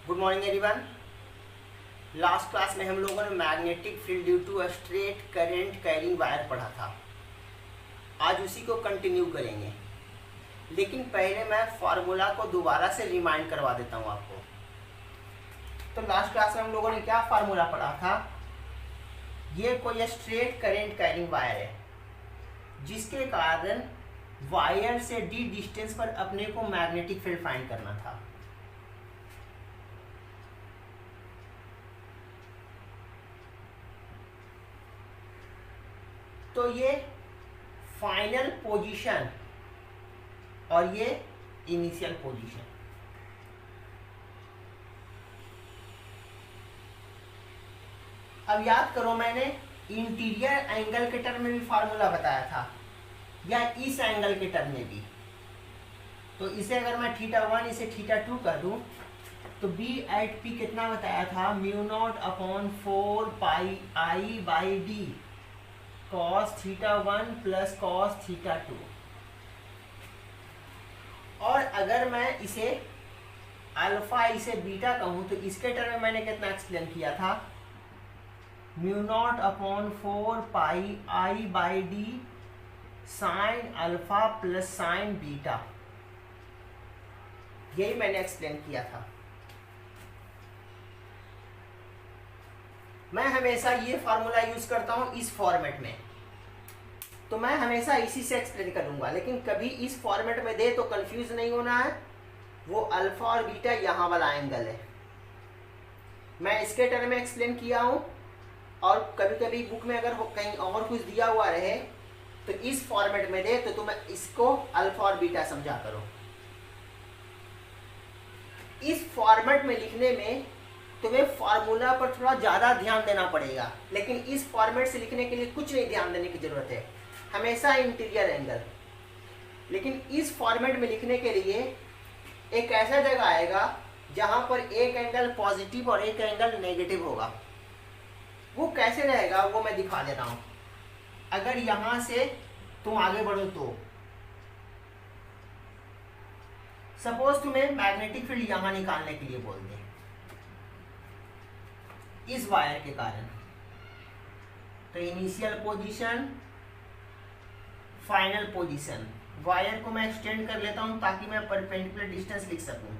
Good morning everyone. Last class में हम लोगों ने magnetic field due to straight current carrying wire पढ़ा था। आज उसी को कंटिन्यू करेंगे, लेकिन पहले मैं फार्मूला को दोबारा से रिमाइंड करवा देता हूँ आपको। तो लास्ट क्लास में हम लोगों ने क्या फार्मूला पढ़ा था? ये कोई स्ट्रेट करंट कैरिंग वायर है जिसके कारण वायर से डी डिस्टेंस पर अपने को मैग्नेटिक फील्ड फाइंड करना था। तो ये फाइनल पोजीशन और ये इनिशियल पोजीशन। अब याद करो, मैंने इंटीरियर एंगल के टर्म में भी फार्मूला बताया था, या इस एंगल के टर्म में भी। तो इसे अगर मैं θ1 इसे θ2 कर दूं तो बी एट पी कितना बताया था? μ0/4 πI/d cos θ1 प्लस cos θ2। और अगर मैं इसे अल्फा इसे बीटा कहूं तो इसके टर्म में मैंने कितना एक्सप्लेन किया था? μ0/4 πI/d sine alpha plus sign beta, यही मैंने एक्सप्लेन किया था। मैं हमेशा ये फार्मूला यूज करता हूं इस फॉर्मेट में, तो मैं हमेशा इसी से एक्सप्लेन करूंगा, लेकिन कभी इस फॉर्मेट में दे तो कंफ्यूज नहीं होना है। वो अल्फा और बीटा यहाँ वाला एंगल है, मैं इसके टर्म में एक्सप्लेन किया हूं। और कभी कभी बुक में अगर कहीं और कुछ दिया हुआ रहे तो इस फॉर्मेट में दे तो तुम इसको अल्फा और बीटा समझा करो। इस फॉर्मेट में लिखने में तुम्हें फार्मूला पर थोड़ा ज़्यादा ध्यान देना पड़ेगा, लेकिन इस फॉर्मेट से लिखने के लिए कुछ नहीं ध्यान देने की ज़रूरत है, हमेशा इंटीरियर एंगल। लेकिन इस फॉर्मेट में लिखने के लिए एक ऐसा जगह आएगा जहाँ पर एक एंगल पॉजिटिव और एक एंगल नेगेटिव होगा। वो कैसे रहेगा वो मैं दिखा देता हूँ। अगर यहाँ से तुम आगे बढ़ो तो सपोज तुम्हें मैग्नेटिक फील्ड यहाँ निकालने के लिए बोल दे इस वायर के कारण, तो initial position, final position. Wire को मैं एक्सटेंड कर लेता हूं ताकि मैं परपेंडिकुलर डिस्टेंस लिख सकूं।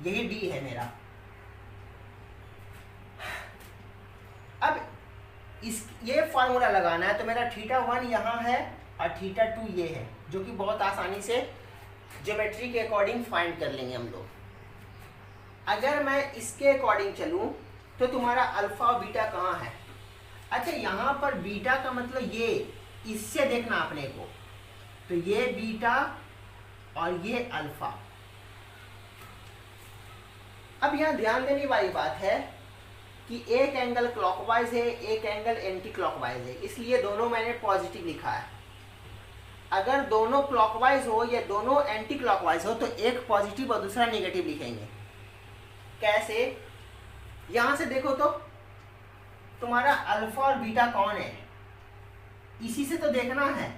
यही डी है मेरा। अब ये फार्मूला लगाना है तो मेरा θ1 यहाँ है और θ2 ये है, जो कि बहुत आसानी से ज्योमेट्री के अकॉर्डिंग फाइंड कर लेंगे हम लोग। अगर मैं इसके अकॉर्डिंग चलूं तो तुम्हारा अल्फा और बीटा कहाँ है? अच्छा, यहाँ पर बीटा का मतलब ये, इससे देखना अपने को, तो ये बीटा और ये अल्फा। अब यहाँ ध्यान देने वाली बात है कि एक एंगल क्लॉकवाइज है, एक एंगल एंटी क्लॉकवाइज है, इसलिए दोनों मैंने पॉजिटिव लिखा है। अगर दोनों क्लॉकवाइज हो या दोनों एंटी क्लॉकवाइज हो तो एक पॉजिटिव और दूसरा नेगेटिव लिखेंगे। कैसे? यहां से देखो तो तुम्हारा अल्फा और बीटा कौन है? इसी से तो देखना है,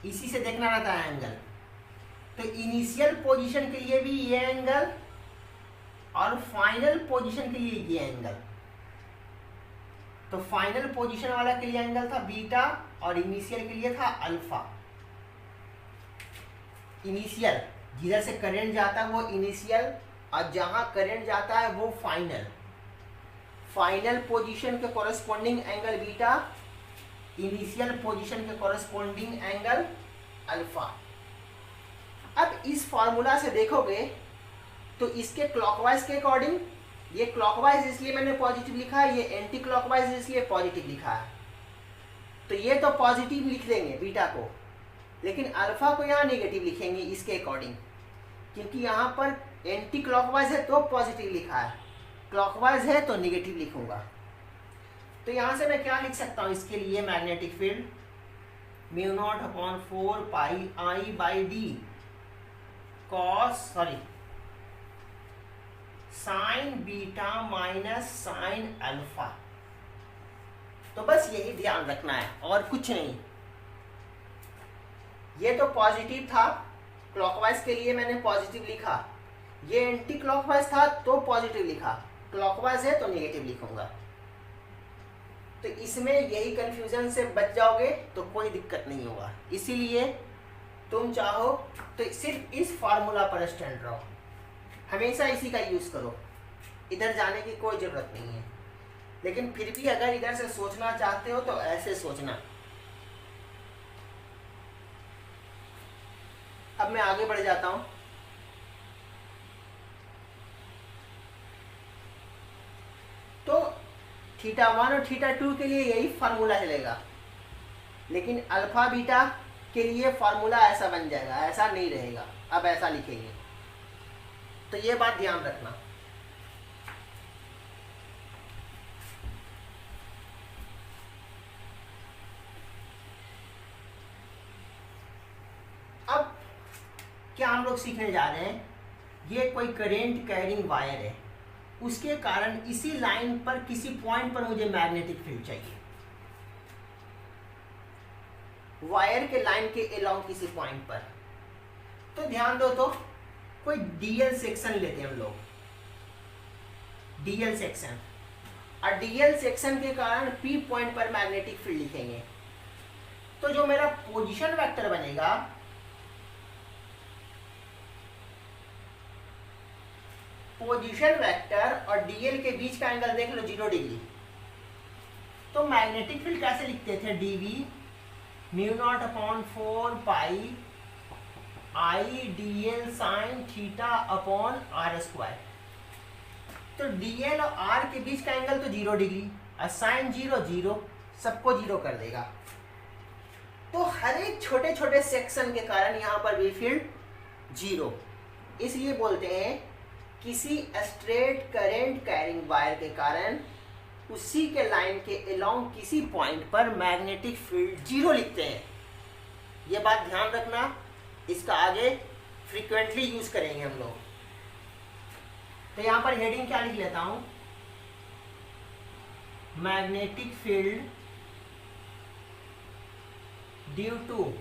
इसी से देखना रहता है एंगल। तो इनिशियल पोजीशन के लिए भी ये एंगल और फाइनल पोजीशन के लिए ये एंगल। तो फाइनल पोजीशन वाला के लिए एंगल था बीटा और इनिशियल के लिए था अल्फा। इनिशियल जिधर से करंट जाता है वो इनिशियल, और जहां करंट जाता है वो फाइनल। फाइनल पोजीशन के corresponding angle beta, initial position के कॉरेस्पॉन्डिंग एंगल अल्फा। अब इस फॉर्मूला से देखोगे तो इसके क्लॉकवाइज के अकॉर्डिंग, ये क्लॉकवाइज इसलिए मैंने पॉजिटिव लिखा है, ये एंटी क्लॉकवाइज इसलिए पॉजिटिव लिखा है। तो ये तो पॉजिटिव लिख देंगे बीटा को, लेकिन अल्फा को यहाँ नेगेटिव लिखेंगे इसके अकॉर्डिंग, क्योंकि यहाँ पर एंटी क्लॉकवाइज है तो पॉजिटिव लिखा है, क्लॉकवाइज है तो नेगेटिव लिखूंगा। तो यहाँ से मैं क्या लिख सकता हूँ इसके लिए? Magnetic field μ0/4 πI/d sine beta minus sine alpha. तो बस यही ध्यान रखना है और कुछ नहीं। ये तो पॉजिटिव था, क्लॉकवाइज के लिए मैंने पॉजिटिव लिखा, ये एंटी क्लॉकवाइज था तो पॉजिटिव लिखा, क्लॉकवाइज है तो नेगेटिव लिखूंगा। तो इसमें यही कंफ्यूजन से बच जाओगे तो कोई दिक्कत नहीं होगा। इसीलिए तुम चाहो तो सिर्फ इस फार्मूला पर स्टैंड रहो, हमेशा इसी का यूज करो, इधर जाने की कोई जरूरत नहीं है। लेकिन फिर भी अगर इधर से सोचना चाहते हो तो ऐसे सोचना। अब मैं आगे बढ़ जाता हूं। तो थीटा 1 और थीटा 2 के लिए यही फार्मूला चलेगा, लेकिन अल्फा बीटा के लिए फार्मूला ऐसा बन जाएगा, ऐसा नहीं रहेगा, अब ऐसा लिखेंगे। तो ये बात ध्यान रखना। अब क्या हम लोग सीखने जा रहे हैं, ये कोई करेंट कैरिंग वायर है, उसके कारण इसी लाइन पर किसी पॉइंट पर मुझे मैग्नेटिक फील्ड चाहिए। वायर के लाइन के अलोंग किसी पॉइंट पर। तो ध्यान दो, तो कोई डीएल सेक्शन लेते हैं हम लोग, डीएल सेक्शन, और डीएल सेक्शन के कारण पी पॉइंट पर मैग्नेटिक फील्ड लिखेंगे। तो जो मेरा पोजीशन वेक्टर बनेगा, पोजीशन वेक्टर और डीएल के बीच का एंगल देख लो 0 डिग्री। तो मैग्नेटिक फील्ड कैसे लिखते थे, DB μ0/4 pi I DL sine theta upon R square. तो डीएल और आर के बीच का एंगल तो 0 डिग्री, और साइन 0 0, सबको 0 कर देगा। तो हर एक छोटे छोटे सेक्शन के कारण यहाँ पर भी फील्ड 0। इसलिए बोलते हैं किसी स्ट्रेट करंट कैरिंग वायर के कारण उसी के लाइन के अलोंग किसी पॉइंट पर मैग्नेटिक फील्ड 0 लिखते हैं। ये बात ध्यान रखना, इसका आगे फ्रीक्वेंटली यूज करेंगे हम लोग। तो यहां पर हेडिंग क्या लिख लेता हूं, magnetic field due to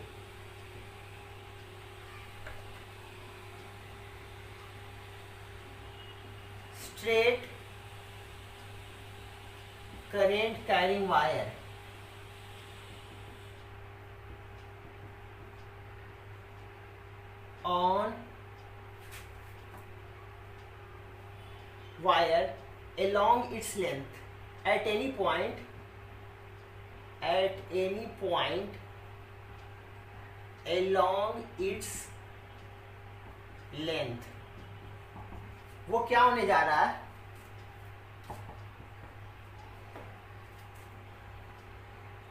straight current carrying wire on wire along its length at any point along its length। वो क्या होने जा रहा है,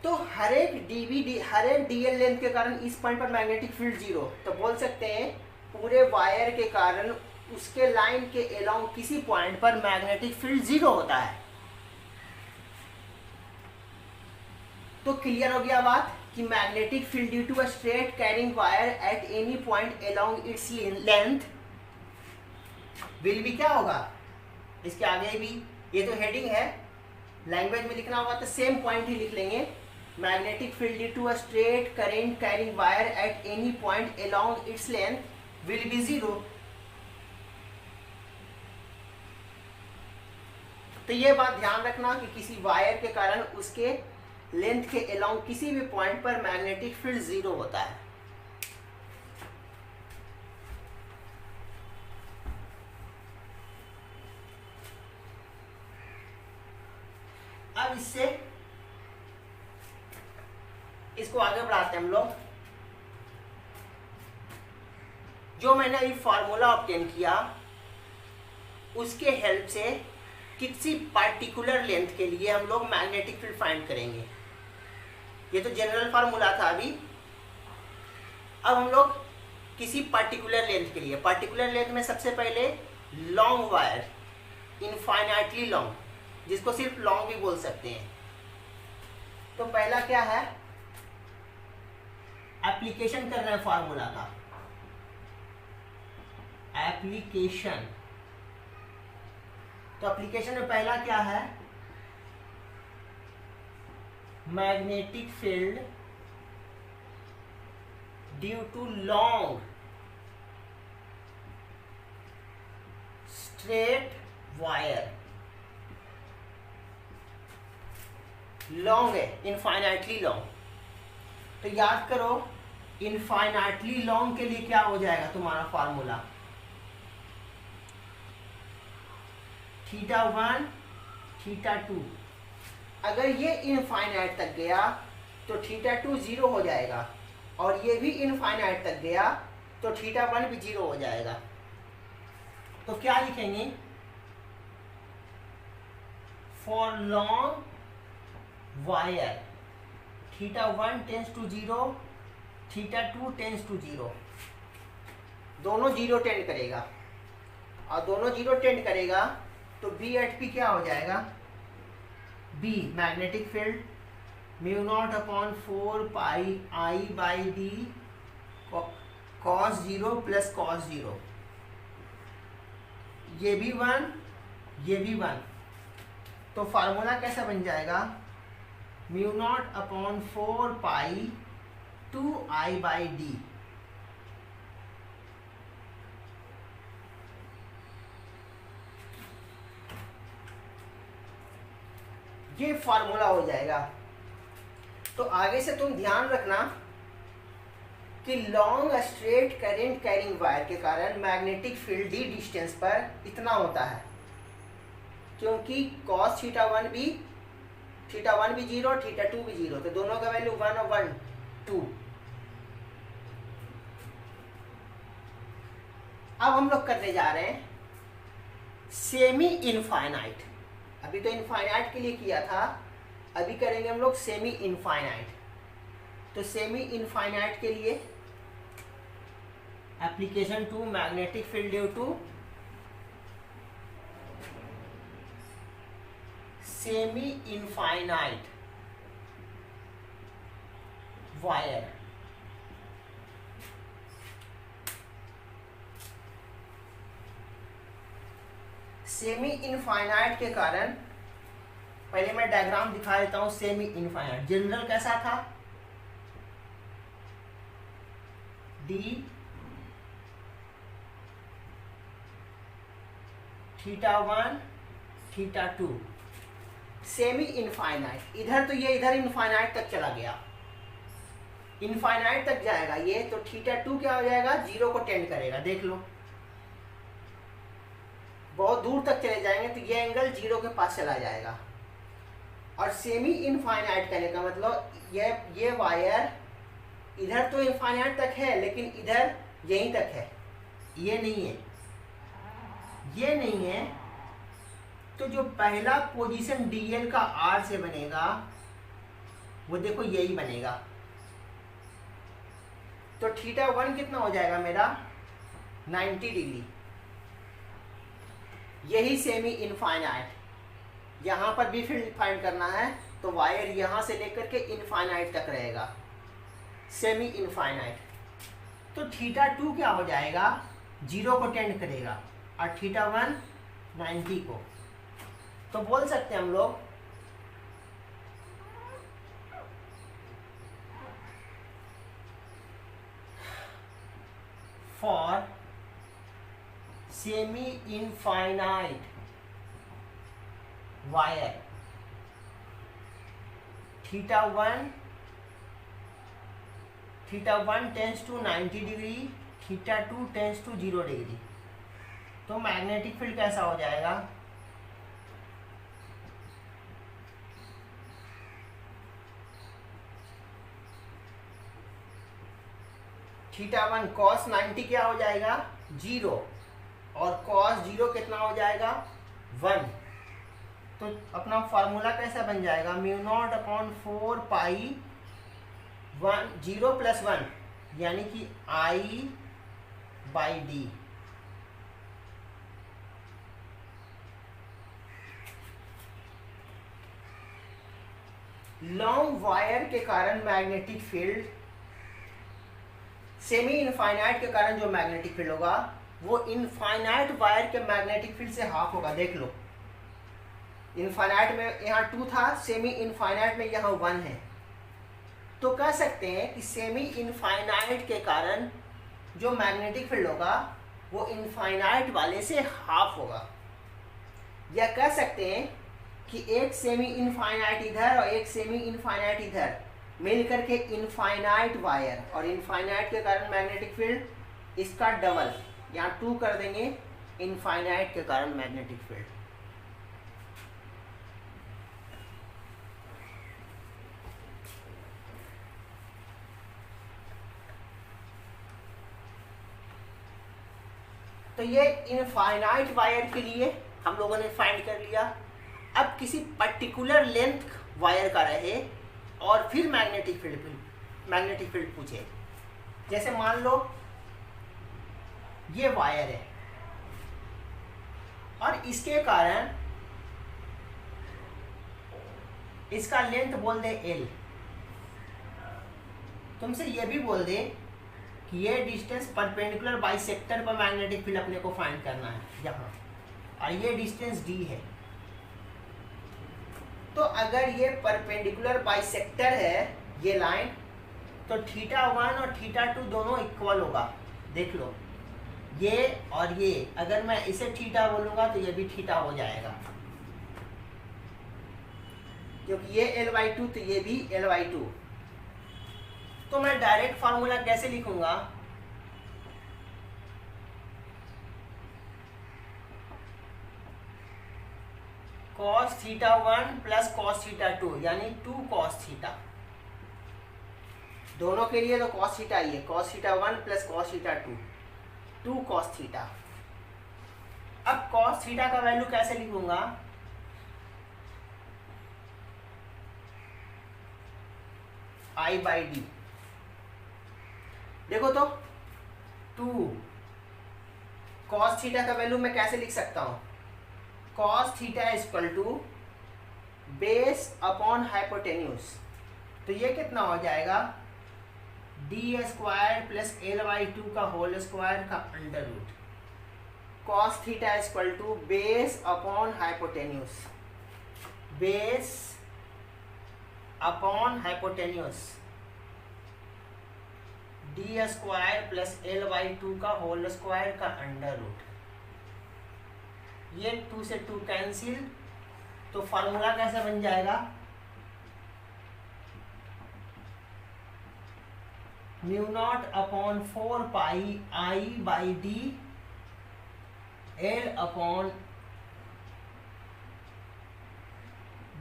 तो हर एक डीएल लेंथ के कारण इस पॉइंट पर मैग्नेटिक फील्ड 0। तो बोल सकते हैं पूरे वायर के कारण उसके लाइन के अलोंग किसी पॉइंट पर मैग्नेटिक फील्ड 0 होता है। तो क्लियर हो गया बात कि magnetic field due to a straight carrying wire at any point along its length will be क्या होगा, इसके आगे भी ये तो हेडिंग है, लैंग्वेज में लिखना होगा तो सेम पॉइंट ही लिख लेंगे। Magnetic field due to a straight current carrying wire at any point along its length will be 0। तो ये बात ध्यान रखना कि किसी वायर के कारण उसके लेंथ के अलोंग किसी भी पॉइंट पर मैग्नेटिक फील्ड 0 होता है। अब इसको आगे बढ़ाते हैं हम लोग। जो मैंने अभी फार्मूला ऑब्टेन किया उसके हेल्प से किसी पार्टिकुलर लेंथ के लिए हम लोग मैग्नेटिक फील्ड फाइंड करेंगे। ये तो जनरल फार्मूला था अभी। अब हम लोग किसी पार्टिकुलर लेंथ के लिए, पार्टिकुलर लेंथ में सबसे पहले लॉन्ग वायर, इनफाइनाइटली लॉन्ग, जिसको सिर्फ लॉन्ग भी बोल सकते हैं। तो पहला क्या है, एप्लीकेशन कर रहे हैं फार्मूला का, एप्लीकेशन। तो एप्लीकेशन में पहला क्या है, magnetic field due to long straight wire long है, इनफाइनाइटली लॉन्ग, तो याद करो इनफाइनाइटली लॉन्ग के लिए क्या हो जाएगा तुम्हारा फार्मूला, θ1 θ2। अगर ये इनफाइनाइट तक गया तो θ2 जीरो हो जाएगा, और ये भी इनफाइनाइट तक गया तो θ1 भी जीरो हो जाएगा। तो क्या लिखेंगे, for long wire θ1 tends to zero, θ2 tends to zero, दोनों जीरो टेंड करेगा, और दोनों जीरो टेंड करेगा तो बी एट पी क्या हो जाएगा, B magnetic field μ0/4 pi I by D cos 0 plus cos 0, ये भी 1 ये भी 1, तो फार्मूला कैसा बन जाएगा, μ0/4 पाई 2i बाई डी। ये फार्मूला हो जाएगा। तो आगे से तुम ध्यान रखना कि long straight current carrying wire के कारण मैग्नेटिक फील्ड डी डिस्टेंस पर इतना होता है, क्योंकि cos θ1 भी जीरो, θ2 भी जीरो, तो दोनों का वैल्यू 1 और 1 2। अब हम लोग करने जा रहे हैं सेमी इनफाइनाइट। अभी तो इनफाइनाइट के लिए किया था, अभी करेंगे हम लोग सेमी इनफाइनाइट। तो सेमी इनफाइनाइट के लिए application to magnetic field due to semi infinite wire. Semi infinite के कारण पहले मैं डायग्राम दिखा देता हूं। सेमी इनफाइनाइट जनरल कैसा था, डी θ1 θ2। सेमी इनफाइनाइट इधर, तो ये इधर इनफाइनाइट तक चला गया, इनफाइनाइट तक जाएगा ये, तो θ2 क्या हो जाएगा, जीरो को टेंड करेगा। देख लो बहुत दूर तक चले जाएंगे तो ये एंगल जीरो के पास चला जाएगा। और सेमी इनफाइनाइट करने का मतलब ये वायर इधर तो इनफाइनाइट तक है, लेकिन इधर यहीं तक है, ये नहीं है, ये नहीं है। तो जो पहला पोजीशन डीएल का आर से बनेगा वो देखो यही बनेगा। तो θ1 कितना हो जाएगा मेरा, 90 डिग्री। यही सेमी इनफाइनाइट। यहां पर भी फील्ड फाइंड करना है तो वायर यहां से लेकर के इनफाइनाइट तक रहेगा, सेमी इनफाइनाइट। तो θ2 क्या हो जाएगा, जीरो को टेंड करेगा, और θ1 90 को। तो बोल सकते हैं हम लोग for semi infinite wire θ1 tends to 90 degree, θ2 tends to 0 degree. तो मैग्नेटिक फील्ड कैसा हो जाएगा, θ1 cos 90 क्या हो जाएगा, 0, और cos 0 कितना हो जाएगा, 1। तो अपना फार्मूला कैसा बन जाएगा, μ0/4 पाई 0 प्लस 1 यानी कि I by D. Long wire के कारण मैग्नेटिक फील्ड, सेमी इनफाइनाइट के कारण जो मैग्नेटिक फील्ड होगा वो इनफाइनाइट वायर के मैग्नेटिक फील्ड से हाफ होगा। देख लो इनफाइनाइट में यहाँ 2 था, सेमी इनफाइनाइट में यहाँ 1 है। तो कह सकते हैं कि सेमी इनफाइनाइट के कारण जो मैग्नेटिक फील्ड होगा वो इनफाइनाइट वाले से हाफ होगा। या कह सकते हैं कि एक सेमी इनफाइनाइट इधर और एक सेमी इनफाइनाइट इधर मिल करके इनफाइनाइट वायर, और इनफाइनाइट के कारण मैग्नेटिक फील्ड इसका डबल, यहाँ 2 कर देंगे, इनफाइनाइट के कारण मैग्नेटिक फील्ड। तो ये इनफाइनाइट वायर के लिए हम लोगों ने फाइंड कर लिया। अब किसी पर्टिकुलर लेंथ वायर का रहे और फिर मैग्नेटिक फील्ड पूछे। जैसे मान लो ये वायर है और इसके कारण इसका लेंथ बोल दे L। तुमसे ये भी बोल दे कि ये डिस्टेंस परपेंडिकुलर बाइसेक्टर पर मैग्नेटिक फील्ड अपने को फाइंड करना है यहाँ, और ये डिस्टेंस D है। तो अगर ये परपेंडिकुलर बाइसेक्टर है ये लाइन, तो θ1 और θ2 दोनों इक्वल होगा। देख लो ये और ये, अगर मैं इसे थीटा बोलूंगा तो ये भी थीटा हो जाएगा, क्योंकि ये L/2 तो ये भी L/2। तो मैं डायरेक्ट फार्मूला कैसे लिखूंगा? cos θ1 प्लस cos θ2 यानी 2 cos θ। दोनों के लिए तो cos θ ही है, cos θ1 प्लस cos θ2, 2 cos θ। अब cos θ का वैल्यू कैसे लिखूंगा? I/D। देखो तो 2 cos θ का वैल्यू मैं कैसे लिख सकता हूं? cos θ equal to base upon hypotenuse. तो ये कितना हो जाएगा? d² प्लस L/2 का होल स्क्वायर का under root. cos θ equal to base upon hypotenuse, base upon hypotenuse d² plus L/2 का होल स्क्वायर का अंडर रूट। ये 2 से 2 कैंसिल, तो फार्मूला कैसे बन जाएगा? μ0 upon 4 pi I/D L upon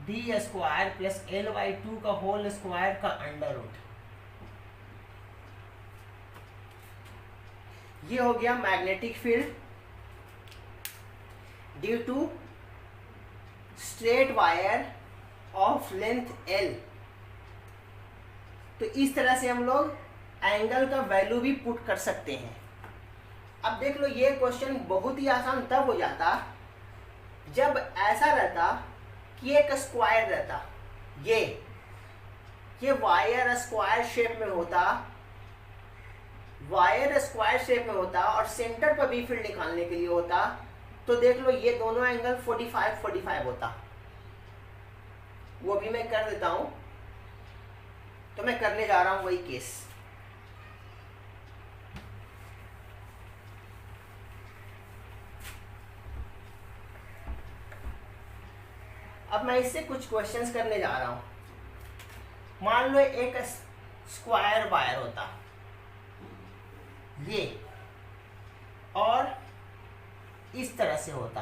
d² plus L/2 का होल स्क्वायर का अंडर रूट। ये हो गया magnetic field due to straight wire of length L। तो इस तरह से हम लोग एंगल का वैल्यू भी पुट कर सकते हैं। अब देख लो ये क्वेश्चन बहुत ही आसान तब हो जाता जब ऐसा रहता कि एक स्क्वायर रहता, ये वायर स्क्वायर शेप में होता, वायर स्क्वायर शेप में होता और सेंटर पर भी फील्ड निकालने के लिए होता। तो देख लो ये दोनों एंगल 45 होता। वो भी मैं कर देता हूं, तो मैं करने जा रहा हूं वही केस। अब मैं इससे कुछ क्वेश्चंस करने जा रहा हूं। मान लो एक स्क्वायर वायर होता ये, और इस तरह से होता,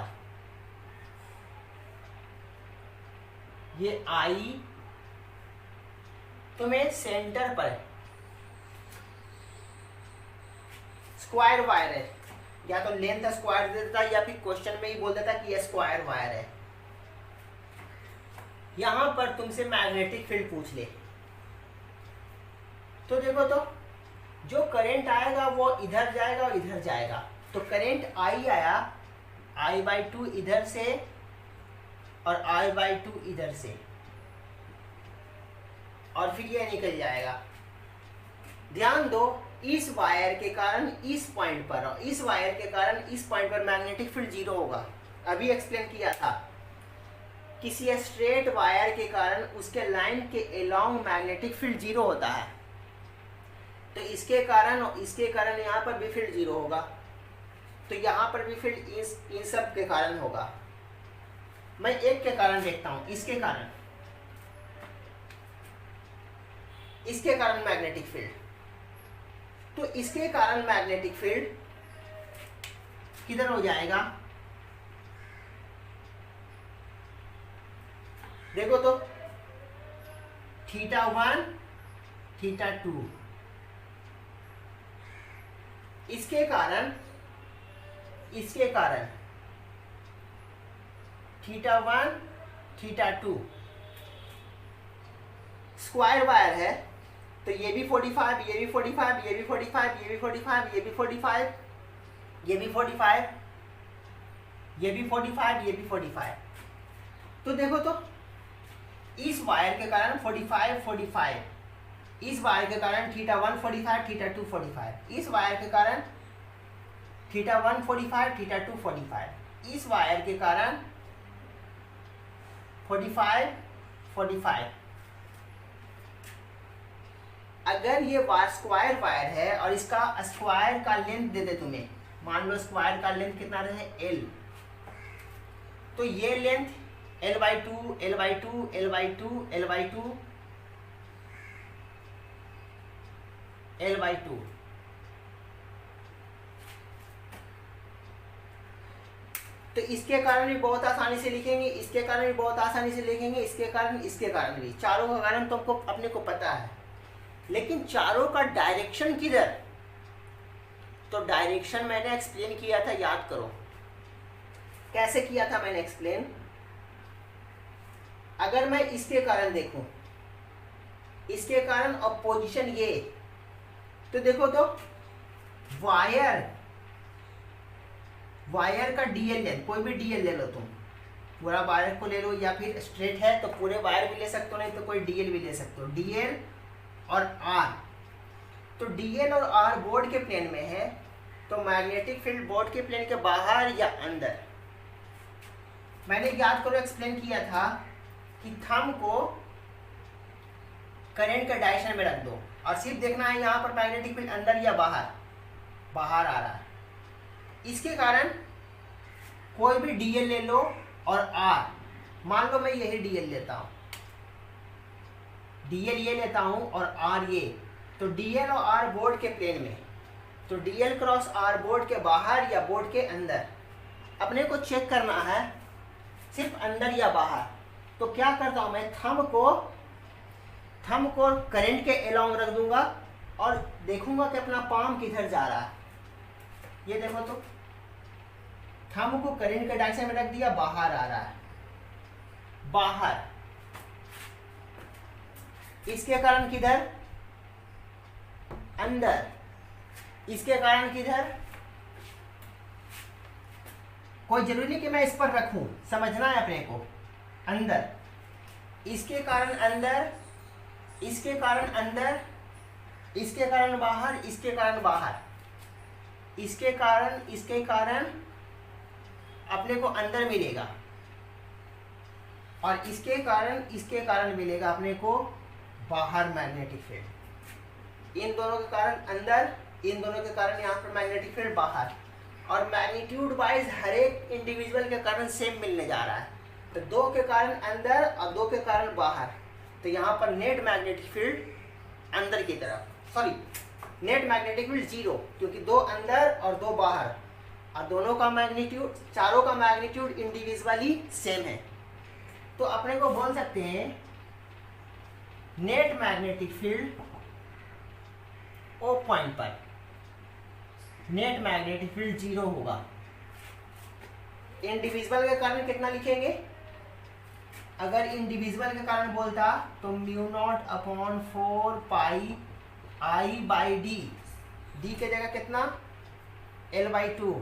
ये I तुम्हें सेंटर पर स्क्वायर वायर है, या तो लेंथ स्क्वायर दे देता या फिर क्वेश्चन में ही बोल देता कि ये स्क्वायर वायर है। यहां पर तुमसे मैग्नेटिक फील्ड पूछ ले, तो देखो तो जो करंट आएगा वो इधर जाएगा और इधर जाएगा। तो करंट I आया, I/2 इधर से और I/2 इधर से, और फिर ये निकल जाएगा। ध्यान दो इस वायर के कारण इस पॉइंट पर और इस वायर के कारण इस पॉइंट पर मैग्नेटिक फील्ड 0 होगा। अभी एक्सप्लेन किया था, किसी स्ट्रेट वायर के कारण उसके लाइन के अलोंग मैग्नेटिक फील्ड 0 होता है। तो इसके कारण और इसके कारण यहाँ पर भी फील्ड 0 होगा। तो तो यहाँ पर भी फील्ड इन सब के कारण होगा। मैं एक के कारण देखता हूँ, इसके कारण मैग्नेटिक फील्ड। तो इसके कारण मैग्नेटिक फील्ड किधर हो जाएगा, देखो तो θ1 θ2, इसके कारण θ1 θ2 स्क्वायर वायर है, तो ये भी 45, ये भी 45, ये भी 45, ये भी 45, ये भी 45, ये भी 45, ये भी 45, ये भी 45। तो देखो तो इस वायर के कारण 45 45, इस वायर के कारण θ1 45 θ2 45, इस वायर के कारण θ1 45 θ2 45, इस वायर के कारण 45 45। अगर ये स्क्वायर वायर है और इसका स्क्वायर का लेंथ दे दे तुम्हें, मान लो स्क्वायर का लेंथ कितना रहे L, तो ये length L/2 L/2 L/2 L/2 L/2, तो इसके कारण भी बहुत आसानी से लिखेंगे, इसके कारण भी बहुत आसानी से लिखेंगे, इसके कारण भी, चारों का कारण तुमको अपने को पता है। लेकिन चारों का डायरेक्शन किधर, तो डायरेक्शन मैंने एक्सप्लेन किया था, याद करो कैसे किया था मैंने एक्सप्लेन। अगर मैं इसके कारण देखूं, इसके कारण और पोजीशन ये, तो देखो तो वायर का डीएल लेंथ, कोई भी डीएल ले लो तुम, पूरा वायर को ले लो, या फिर स्ट्रेट है तो पूरे वायर भी ले सकते हो, नहीं तो कोई डीएल भी ले सकते हो, डीएल और आर। तो डीएल और आर बोर्ड के प्लेन में है, तो मैग्नेटिक फील्ड बोर्ड के प्लेन के बाहर या अंदर। मैंने याद करो एक्सप्लेन किया था कि थंब को करंट के डायरेक्शन में रख दो और सिर्फ देखना है यहाँ पर मैग्नेटिक फील्ड अंदर या बाहर आ रहा है। इसके कारण कोई भी डीएल ले लो और आर, मान लो मैं यही डीएल लेता हूँ, डीएल ये लेता हूँ और आर ये, तो डीएल और आर बोर्ड के प्लेन में, तो डीएल क्रॉस आर बोर्ड के बाहर या बोर्ड के अंदर। अपने को चेक करना है सिर्फ अंदर या बाहर। तो क्या करता हूँ मैं, थंब को करंट के अलोंग रख दूंगा और देखूंगा कि अपना पाम किधर जा रहा है। ये देखो तो थंब को करंट के डायरेक्शन में रख दिया, बाहर आ रहा है, बाहर। इसके कारण किधर, अंदर। इसके कारण किधर, कोई जरूरी नहीं कि मैं इस पर रखूं, समझना है अपने को, अंदर। इसके कारण अंदर, इसके कारण अंदर, इसके कारण बाहर, इसके कारण बाहर, इसके कारण अपने को अंदर मिलेगा, और इसके कारण मिलेगा अपने को बाहर मैग्नेटिक फील्ड। इन दोनों के कारण अंदर, इन दोनों के कारण यहाँ पर मैग्नेटिक फील्ड बाहर, और मैग्नीट्यूड वाइज हर एक इंडिविजुअल के कारण सेम मिलने जा रहा है। तो 2 के कारण अंदर और 2 के कारण बाहर, तो यहाँ पर नेट मैग्नेटिक फील्ड अंदर की तरफ, नेट मैग्नेटिक फील्ड 0, क्योंकि 2 अंदर और 2 बाहर, और दोनों का मैग्नीट्यूड, चारों का मैग्नीट्यूड इंडिविजुअली सेम है। तो अपने को बोल सकते हैं net magnetic field O point पर नेट मैग्नेटिक फील्ड 0 होगा। इंडिविजुअल के कारण कितना लिखेंगे, अगर इंडिविजुअल के कारण बोलता तो μ0/4 पाई I/d, d के जगह कितना L/2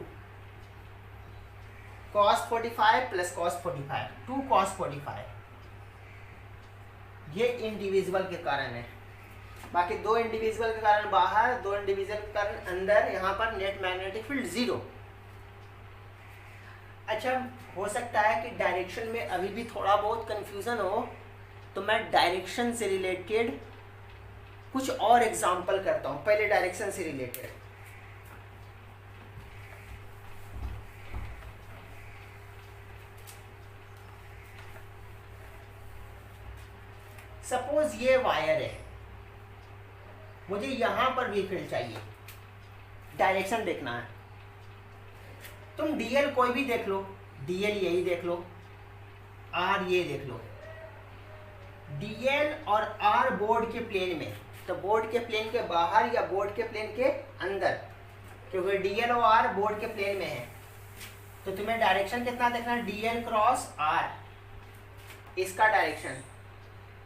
cos 45 plus cos 45, 2 cos 45। ये इंडिविजुअल के कारण है। बाकी 2 इंडिविजुअल के कारण बाहर, 2 इंडिविजुअल के कारण अंदर, यहाँ पर नेट मैग्नेटिक फील्ड 0। अच्छा, हो सकता है कि डायरेक्शन में अभी भी थोड़ा बहुत कंफ्यूजन हो, तो मैं डायरेक्शन से रिलेटेड कुछ और एग्जाम्पल करता हूँ। पहले डायरेक्शन से रिलेटेड सपोज ये वायर है, मुझे यहां पर भी फील्ड चाहिए, डायरेक्शन देखना है। तुम डीएल कोई भी देख लो, डीएल यही देख लो, आर ये देख लो। डीएल और आर बोर्ड के प्लेन में, तो बोर्ड के प्लेन के बाहर या बोर्ड के प्लेन के अंदर, क्योंकि डीएल और आर बोर्ड के प्लेन में है, तो तुम्हें डायरेक्शन कितना देखना है, डीएल क्रॉस आर, इसका डायरेक्शन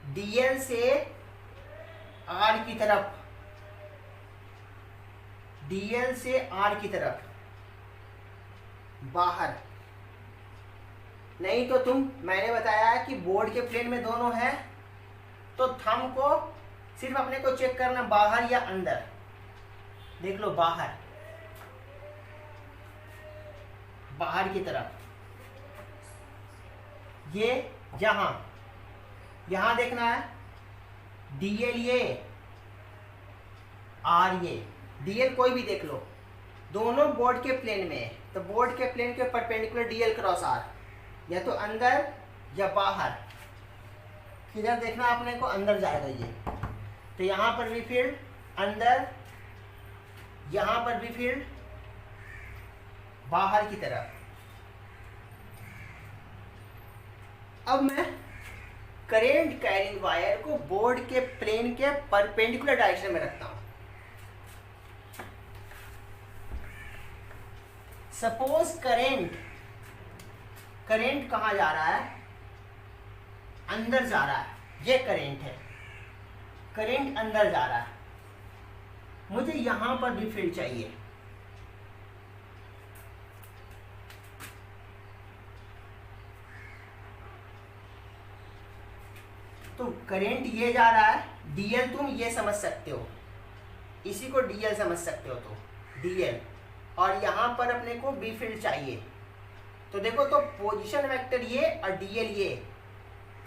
डीएल से आर की तरफ, डीएल से आर की तरफ बाहर। नहीं तो तुम, मैंने बताया है कि बोर्ड के प्लेन में दोनों है, तो थंब को सिर्फ अपने को चेक करना बाहर या अंदर। देख लो बाहर, बाहर की तरफ, ये यहां, यहां देखना है डीएल ये, आर ये। डीएल कोई भी देख लो, दोनों बोर्ड के प्लेन में है, तो बोर्ड के प्लेन के परपेंडिकुलर डीएल क्रॉस आर, या तो अंदर या बाहर। किधर देखना अपने को, अंदर जाएगा ये, तो यहां पर भी फील्ड अंदर, यहां पर भी फील्ड बाहर की तरफ। अब मैं करेंट कैरिंग वायर को बोर्ड के प्लेन के परपेंडिकुलर डायरेक्शन में रखता हूं। सपोज करेंट कहां जा रहा है, अंदर जा रहा है, ये करेंट है, करेंट अंदर जा रहा है, मुझे यहां पर भी फील्ड चाहिए। तो करेंट ये जा रहा है, डीएल तुम ये समझ सकते हो, इसी को डीएल समझ सकते हो, तो डीएल, और यहां पर अपने को बी फील्ड चाहिए। तो देखो, तो पोजीशन वेक्टर ये और डीएल ये,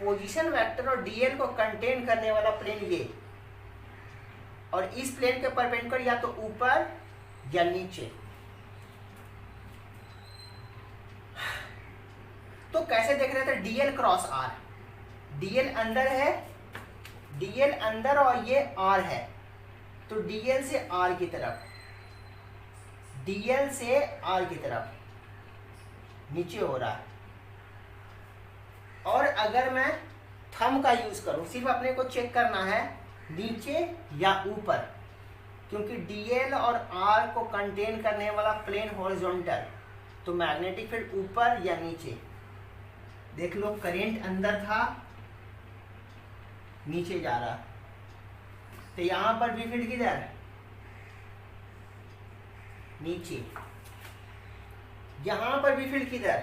पोजीशन वेक्टर और डीएल को कंटेन करने वाला प्लेन ये, और इस प्लेन के परपेंडिकुलर या तो ऊपर या नीचे। तो कैसे देख रहे थे, डीएल क्रॉस आर, डीएल अंदर है, डीएल अंदर और ये आर है, तो डीएल से आर की तरफ, डीएल से आर की तरफ नीचे हो रहा है। और अगर मैं थंब का यूज करूं, सिर्फ अपने को चेक करना है नीचे या ऊपर, क्योंकि डीएल और आर को कंटेन करने वाला प्लेन हॉरिजॉन्टल, तो मैग्नेटिक फील्ड ऊपर या नीचे। देख लो, करंट अंदर था, नीचे जा रहा, तो यहां पर भी फील्ड किधर, नीचे। यहां पर भी फील्ड किधर,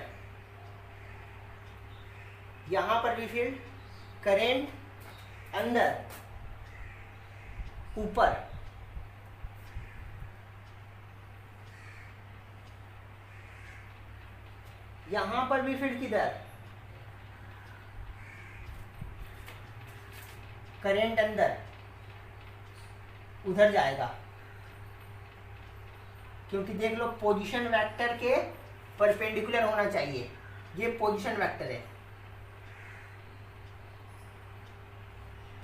यहां पर भी फील्ड, करंट अंदर, ऊपर। यहां पर भी फील्ड किधर, करंट अंदर, उधर जाएगा, क्योंकि देख लो पोजीशन वेक्टर के परपेंडिकुलर होना चाहिए, ये पोजीशन वेक्टर है।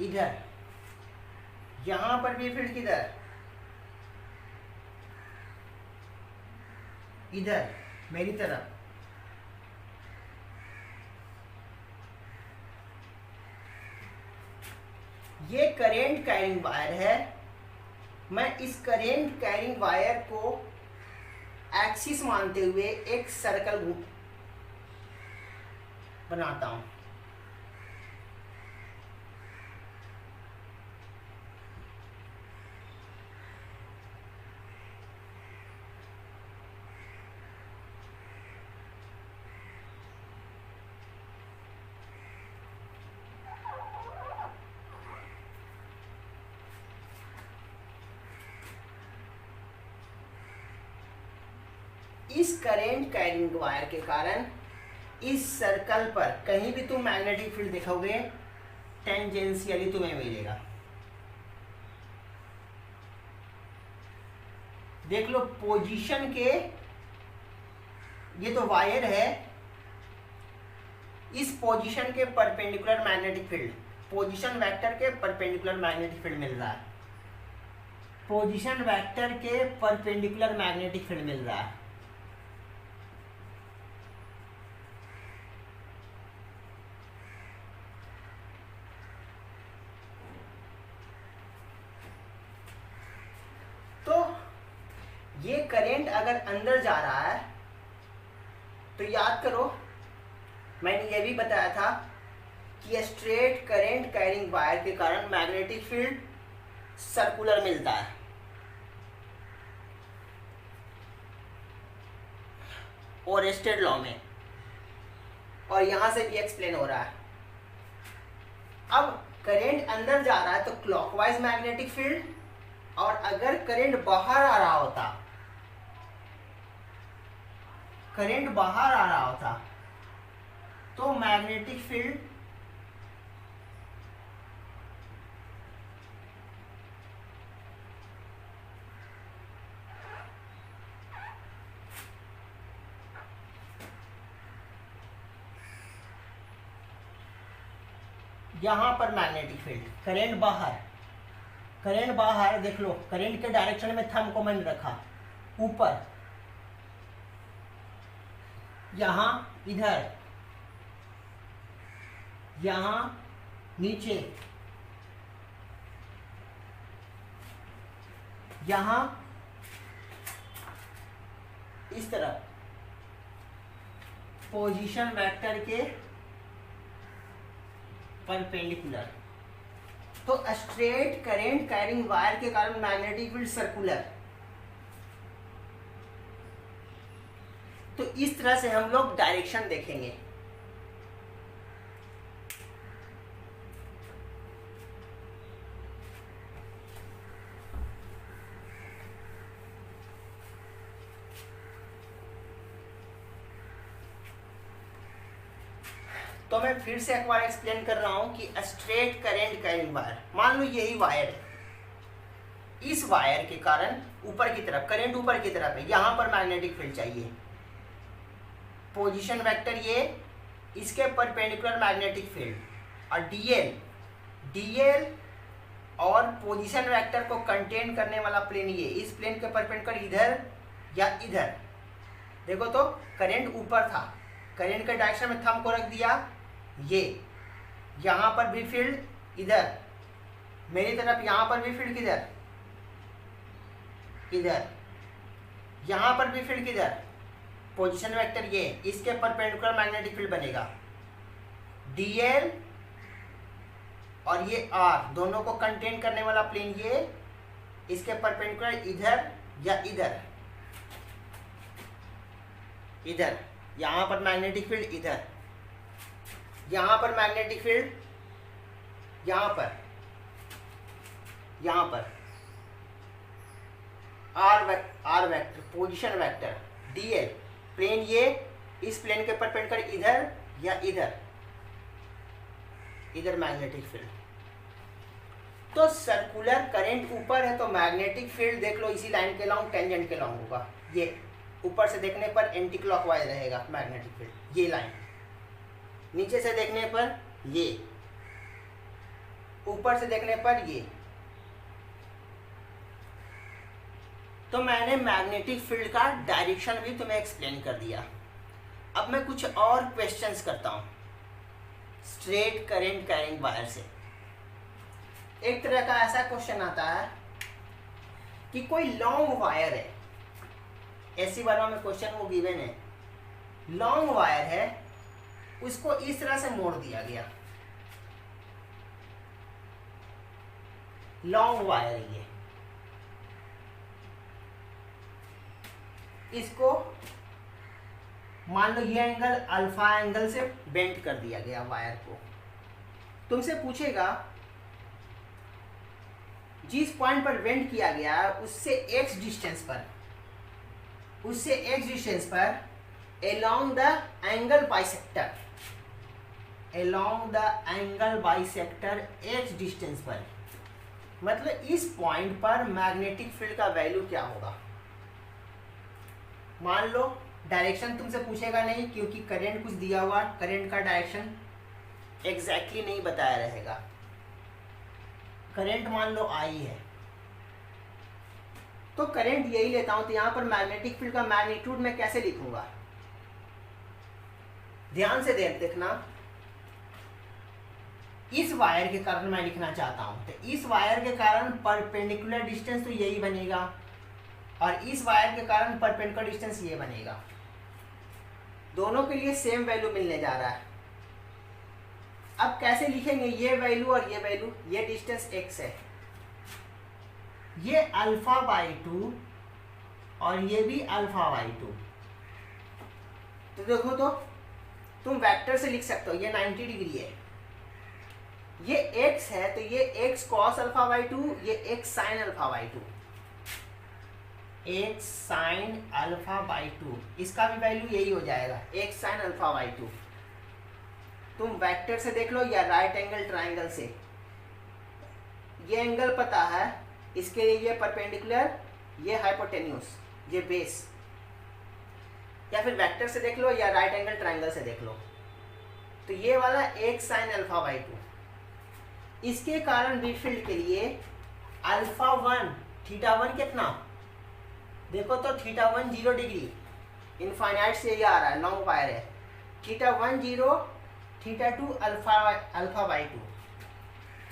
इधर यहां पर भी फील्ड किधर, इधर मेरी तरफ। ये करेंट कैरिंग वायर है, मैं इस करेंट कैरिंग वायर को एक्सिस मानते हुए एक सर्कल बनाता हूं। इस करेंट कैरिंग वायर के कारण इस सर्कल पर कहीं भी तुम मैग्नेटिक फील्ड देखोगे, टेंजेंशियली तुम्हें मिलेगा। देख लो पोजीशन के, ये तो वायर है, इस पोजीशन के perpendicular magnetic field, position vector के परपेंडिकुलर मैग्नेटिक फील्ड मिल रहा है, पोजीशन वेक्टर के परपेंडिकुलर मैग्नेटिक फील्ड मिल रहा है। तो ये करंट अगर अंदर जा रहा है तो याद करो मैंने ये भी बताया था कि स्ट्रेट करंट कैरिंग वायर के कारण मैग्नेटिक फील्ड सर्कुलर मिलता है। ओरेस्टेड लॉ में, और यहां से भी एक्सप्लेन हो रहा है। अब करंट अंदर जा रहा है तो क्लॉकवाइज मैग्नेटिक फील्ड, और अगर करंट बाहर आ रहा होता, करंट बाहर आ रहा होता तो मैग्नेटिक फील्ड यहां पर मैग्नेटिक फील्ड, करंट बाहर, करंट बाहर देख लो, करंट के डायरेक्शन में थंब को मैंने रखा, ऊपर, यहां, इधर, यहां, नीचे, यहां, इस तरफ, पोजीशन वेक्टर के परपेंडिकुलर। तो स्ट्रेट करंट कैरिंग वायर के कारण मैग्नेटिक फील्ड सर्कुलर। तो इस तरह से हम लोग डायरेक्शन देखेंगे। तो मैं फिर से एक बार एक्सप्लेन कर रहा हूं कि स्ट्रेट करंट कैरिंग वायर, मान लो यही वायर है, इस वायर के कारण ऊपर की तरफ करंट ऊपर की तरफ है, यहां पर मैग्नेटिक फील्ड चाहिए, पोजीशन वेक्टर ये, इसके परपेंडिकुलर मैग्नेटिक फील्ड, और डीएल और पोजीशन वेक्टर को कंटेन करने वाला प्लेन ये, इस प्लेन के परपेंडिकुलर इधर या इधर। देखो तो करंट ऊपर था, करंट के डायरेक्शन में थंब को रख दिया, ये यहां पर भी फील्ड इधर, मेरी तरफ यहां पर भी फील्ड किधर, इधर, यहां पर भी फील्ड किधर, पोजीशन वेक्टर ये, इसके परपेंडिकुलर मैग्नेटिक फील्ड बनेगा, डीएल और ये आर, दोनों को कंटेन करने वाला प्लेन ये, इसके परपेंडिकुलर इधर या इधर, इधर, यहां पर मैग्नेटिक फील्ड इधर, यहां पर मैग्नेटिक फील्ड यहां पर, यहां पर, R vector, position vector, DL, plane ये, इस प्लेन के परपेंडिकुलर इधर या इधर, इधर मैग्नेटिक फील्ड। तो सर्कुलर करंट ऊपर है तो मैग्नेटिक फील्ड देख लो इसी लाइन के लॉन्ग, टेंजेंट के लॉन्ग होगा, ये ऊपर से देखने पर एंटी क्लॉकवाइज रहेगा मैग्नेटिक फील्ड, ये लाइन, नीचे से देखने पर ये, ऊपर से देखने पर ये। तो मैंने मैग्नेटिक फील्ड का डायरेक्शन भी तुम्हें एक्सप्लेन कर दिया। अब मैं कुछ और क्वेश्चंस करता हूं स्ट्रेट करंट कैरिंग वायर से। एक तरह का ऐसा क्वेश्चन आता है कि कोई लॉन्ग वायर है, ऐसी बार में क्वेश्चन वो गिवन है, लॉन्ग वायर है, उसको इस तरह से मोड़ दिया गया, लॉन्ग वायर है ये, इसको मान लो ये एंगल अल्फा एंगल से बेंड कर दिया गया वायर को। तुमसे पूछेगा जिस पॉइंट पर बेंड किया गया है उससे एक्स डिस्टेंस पर, उससे एक्स डिस्टेंस पर along the angle bisector, along the angle bisector x distance पर, मतलब इस पॉइंट पर मैग्नेटिक फील्ड का वैल्यू क्या होगा। मान लो डायरेक्शन तुमसे पूछेगा नहीं क्योंकि करंट कुछ दिया हुआ, करंट का डायरेक्शन एग्जैक्टली नहीं बताया रहेगा, करंट मान लो आई है, तो करंट यही लेता हूं, तो यहां पर मैग्नेटिक फील्ड का मैग्नीट्यूड मैं कैसे लिखूंगा, ध्यान से देखना। इस वायर के कारण मैं लिखना चाहता हूं, तो इस वायर के कारण परपेंडिकुलर डिस्टेंस तो यही बनेगा, और इस वायर के कारण परपेंडिकुलर डिस्टेंस ये बनेगा। दोनों के लिए सेम वैल्यू मिलने जा रहा है। अब कैसे लिखेंगे ये वैल्यू और ये वैल्यू, ये डिस्टेंस x है, ये अल्फा बाई 2 और ये भी अल्फा बाई 2। तो देखो, तो तुम वेक्टर से लिख सकते हो, ये 90 डिग्री है, ये x है, तो ये x cos अल्फा बाई 2, ये x sine alpha by 2, x sine alpha by 2, इसका भी वैल्यू यही हो जाएगा, x साइन अल्फा बाई 2। तुम वेक्टर से देख लो या राइट एंगल ट्राइंगल से, ये एंगल पता है, इसके लिए ये परपेंडिकुलर, ये हाइपोटेन्यूस, ये बेस, या फिर वेक्टर से देख लो या राइट एंगल ट्राइंगल से देख लो। तो ये वाला x साइन अल्फा बाई 2, इसके कारण बी फील्ड के लिए अल्फा 1 थीटा 1 कितना, देखो तो थीटा 1 0 डिग्री, इनफाइनाइट से ये आ रहा है, लॉन्ग वायर है, थीटा 1 0, थीटा 2 अल्फा बाई 2।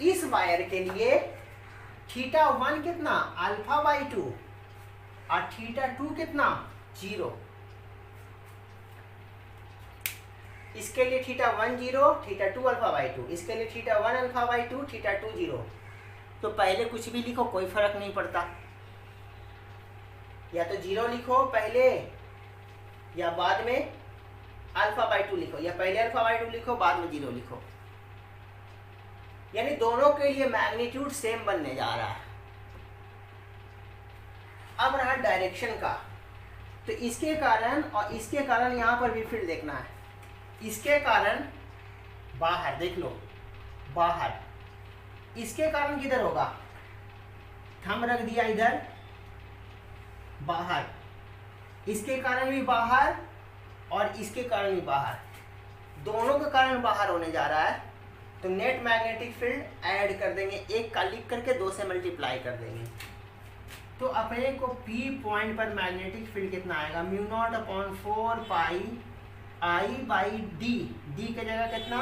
इस वायर के लिए थीटा 1 कितना, अल्फा बाई 2, और थीटा 2 कितना, 0। इसके लिए थीटा 1 0, थीटा 2 अल्फा बाई 2, इसके लिए थीटा 1 अल्फा बाई 2, थीटा 2 0। तो पहले कुछ भी लिखो, कोई फर्क नहीं पड़ता, या तो 0 लिखो पहले, या बाद में अल्फा बाई 2 लिखो, या पहले अल्फा बाई 2 लिखो बाद में 0 लिखो, यानी दोनों के लिए मैग्नीट्यूड सेम बनने जा रहा है। अब रहा डायरेक्शन का, तो इसके कारण और इसके कारण यहां पर भी फील्ड देखना है। इसके कारण बाहर देख लो, बाहर, इसके कारण किधर होगा, थंब रख दिया इधर, बाहर, इसके कारण भी बाहर और इसके कारण भी बाहर, दोनों के कारण बाहर होने जा रहा है। तो नेट मैग्नेटिक फील्ड ऐड कर देंगे, एक का लिख करके 2 से मल्टीप्लाई कर देंगे, तो अपने को P पॉइंट पर मैग्नेटिक फील्ड कितना आएगा, μ0/4 पाई I बाई डी, डी की जगह कितना,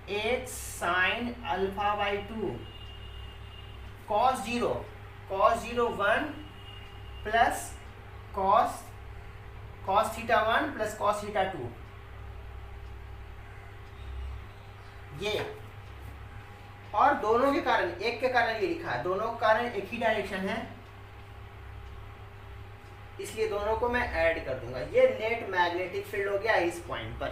x sine alpha by 2, cos 0 1 plus cos theta 1 plus cos theta 2, ये, और दोनों के कारण, एक के कारण ये लिखा है, दोनों के कारण एक ही डायरेक्शन है, इसलिए दोनों को मैं ऐड कर दूंगा। ये नेट मैग्नेटिक फील्ड हो गया इस पॉइंट पर।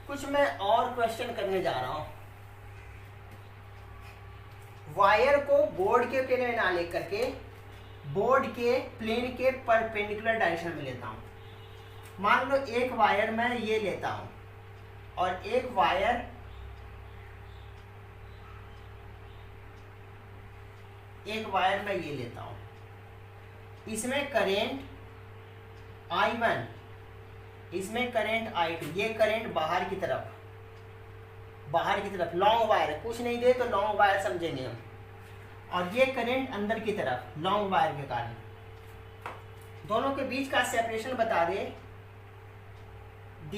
कुछ मैं और क्वेश्चन करने जा रहा हूं। वायर को बोर्ड के प्लेन में ना लेकर के बोर्ड के प्लेन के परपेंडिकुलर डायरेक्शन में लेता हूं। मान लो एक वायर मैं ये लेता हूं और एक वायर मैं ये लेता हूं, इसमें करेंट I1, इसमें करंट I2, ये करंट बाहर की तरफ लॉन्ग वायर है, कुछ नहीं दे तो लॉन्ग वायर समझेंगे हम, और ये करंट अंदर की तरफ लॉन्ग वायर के कारण। दोनों के बीच का सेपरेशन बता दे D।